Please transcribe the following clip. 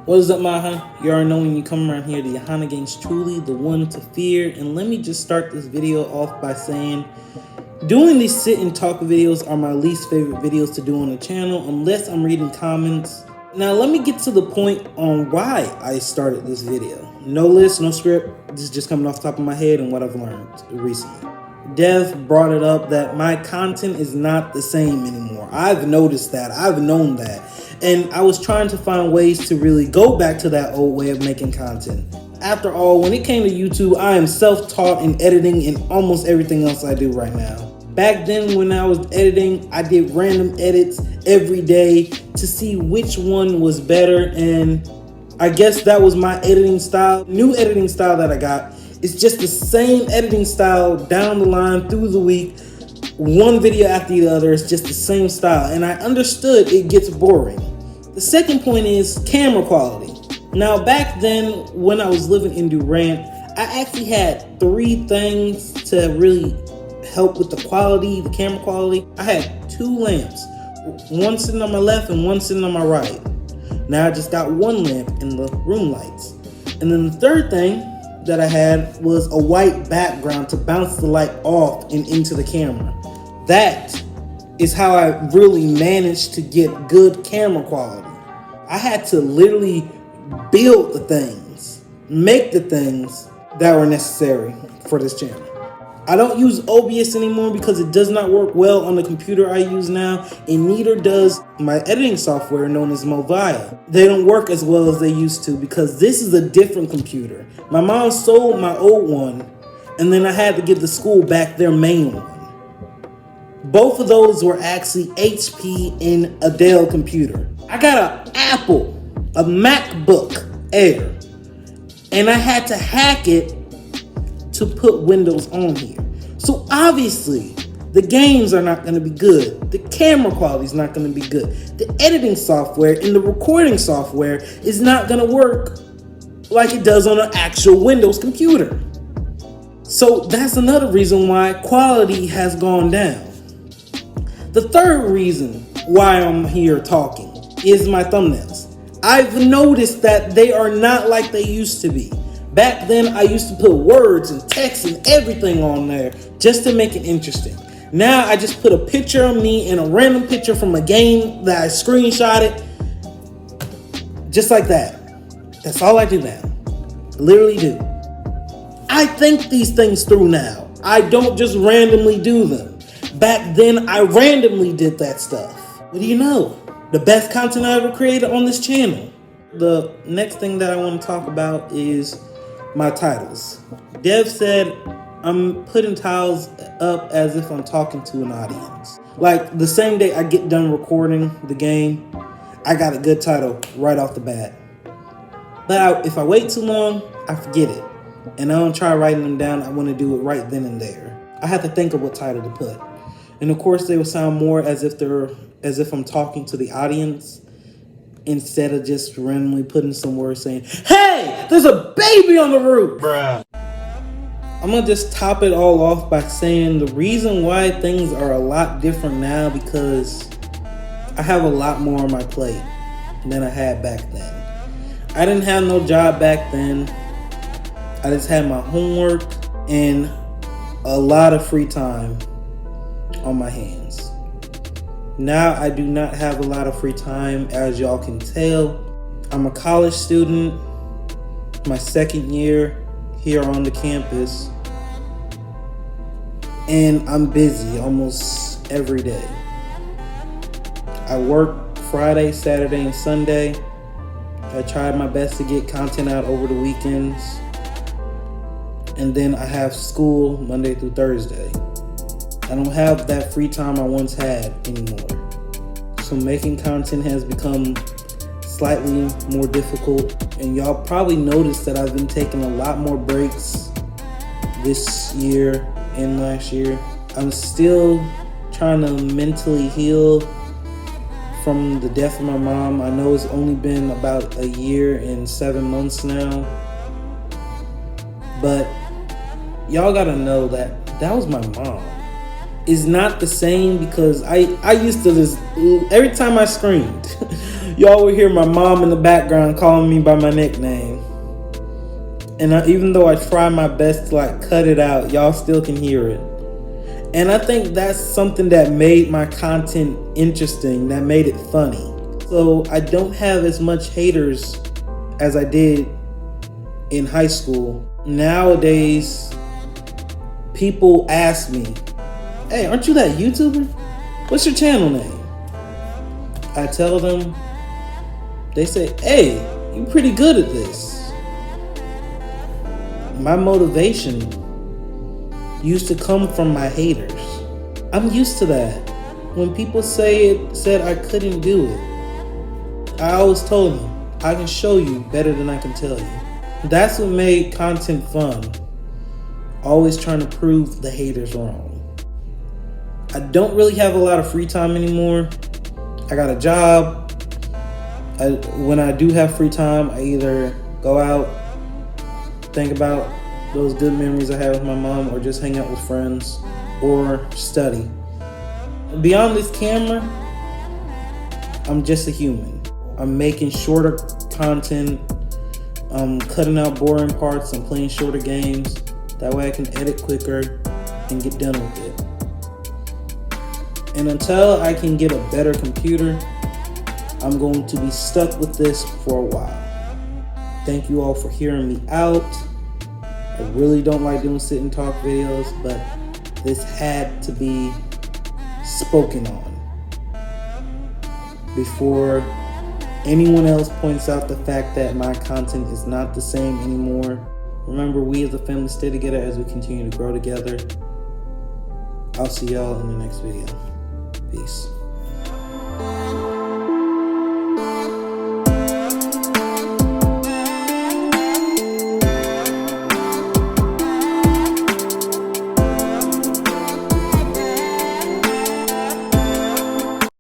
What is up, Maha? You already know when you come around here, the Ohana gang is truly the one to fear. And let me just start this video off by saying, doing these sit and talk videos are my least favorite videos to do on the channel, unless I'm reading comments. Now let me get to the point on why I started this video. No list, no script, this is just coming off the top of my head and what I've learned recently. Dev brought it up that my content is not the same anymore. I've noticed that, I've known that. And I was trying to find ways to really go back to that old way of making content. After all, when it came to YouTube, I am self-taught in editing and almost everything else I do right now. Back then when I was editing, I did random edits every day to see which one was better, and I guess that was my editing style. New editing style that I got is just the same editing style down the line through the week. One video after the other, it's just the same style, and I understood it gets boring. The second point is camera quality. Now back then when I was living in Durant, I actually had 3 things to really help with the quality, the camera quality. I had 2 lamps, one sitting on my left and one sitting on my right. Now I just got 1 lamp in the room lights. And then the third thing that I had was a white background to bounce the light off and into the camera. That is how I really managed to get good camera quality. I had to literally build the things, make the things that were necessary for this channel. I don't use OBS anymore because it does not work well on the computer I use now, and neither does my editing software known as Movia. They don't work as well as they used to because this is a different computer. My mom sold my old one, and then I had to give the school back their main one. Both of those were actually HP and a Dell computer. I got an Apple, a MacBook Air, and I had to hack it to put Windows on here. So obviously, the games are not going to be good. The camera quality is not going to be good. The editing software and the recording software is not going to work like it does on an actual Windows computer. So that's another reason why quality has gone down. The third reason why I'm here talking is my thumbnails. I've noticed that they are not like they used to be. Back then, I used to put words and text and everything on there just to make it interesting. Now, I just put a picture of me and a random picture from a game that I screenshotted. Just like that. That's all I do now. Literally do. I think these things through now. I don't just randomly do them. Back then, I randomly did that stuff. What do you know? The best content I ever created on this channel. The next thing that I want to talk about is my titles. Dev said I'm putting titles up as if I'm talking to an audience. Like the same day I get done recording the game, I got a good title right off the bat. But if I wait too long, I forget it. And I don't try writing them down. I want to do it right then and there. I have to think of what title to put. And of course they will sound more as if I'm talking to the audience, instead of just randomly putting some words saying, "Hey, there's a baby on the roof!" Bruh. I'm gonna just top it all off by saying the reason why things are a lot different now because I have a lot more on my plate than I had back then. I didn't have no job back then. I just had my homework and a lot of free time on my hands. Now I do not have a lot of free time, as y'all can tell. I'm a college student, my 2nd year here on the campus, and I'm busy almost every day. I work Friday, Saturday, and Sunday. I try my best to get content out over the weekends, and then I have school Monday through Thursday. I don't have that free time I once had anymore. So making content has become slightly more difficult, and y'all probably noticed that I've been taking a lot more breaks this year and last year. I'm still trying to mentally heal from the death of my mom. I know it's only been about a year and 7 months now, but y'all gotta know that that was my mom. It's not the same because I used to just, every time I screamed, Y'all will hear my mom in the background calling me by my nickname. And even though I try my best to like cut it out, y'all still can hear it. And I think that's something that made my content interesting, that made it funny. So I don't have as much haters as I did in high school. Nowadays, people ask me, hey, aren't you that YouTuber? What's your channel name? I tell them, they say, hey, you're pretty good at this. My motivation used to come from my haters. I'm used to that. When people said I couldn't do it, I always told them, I can show you better than I can tell you. That's what made content fun. Always trying to prove the haters wrong. I don't really have a lot of free time anymore. I got a job. When I do have free time, I either go out, think about those good memories I had with my mom, or just hang out with friends, or study. Beyond this camera, I'm just a human. I'm making shorter content. I'm cutting out boring parts. I'm playing shorter games. That way I can edit quicker and get done with it. And until I can get a better computer, I'm going to be stuck with this for a while. Thank you all for hearing me out. I really don't like doing sit and talk videos, but this had to be spoken on before anyone else points out the fact that my content is not the same anymore. Remember, we as a family stay together as we continue to grow together. I'll see y'all in the next video. Peace.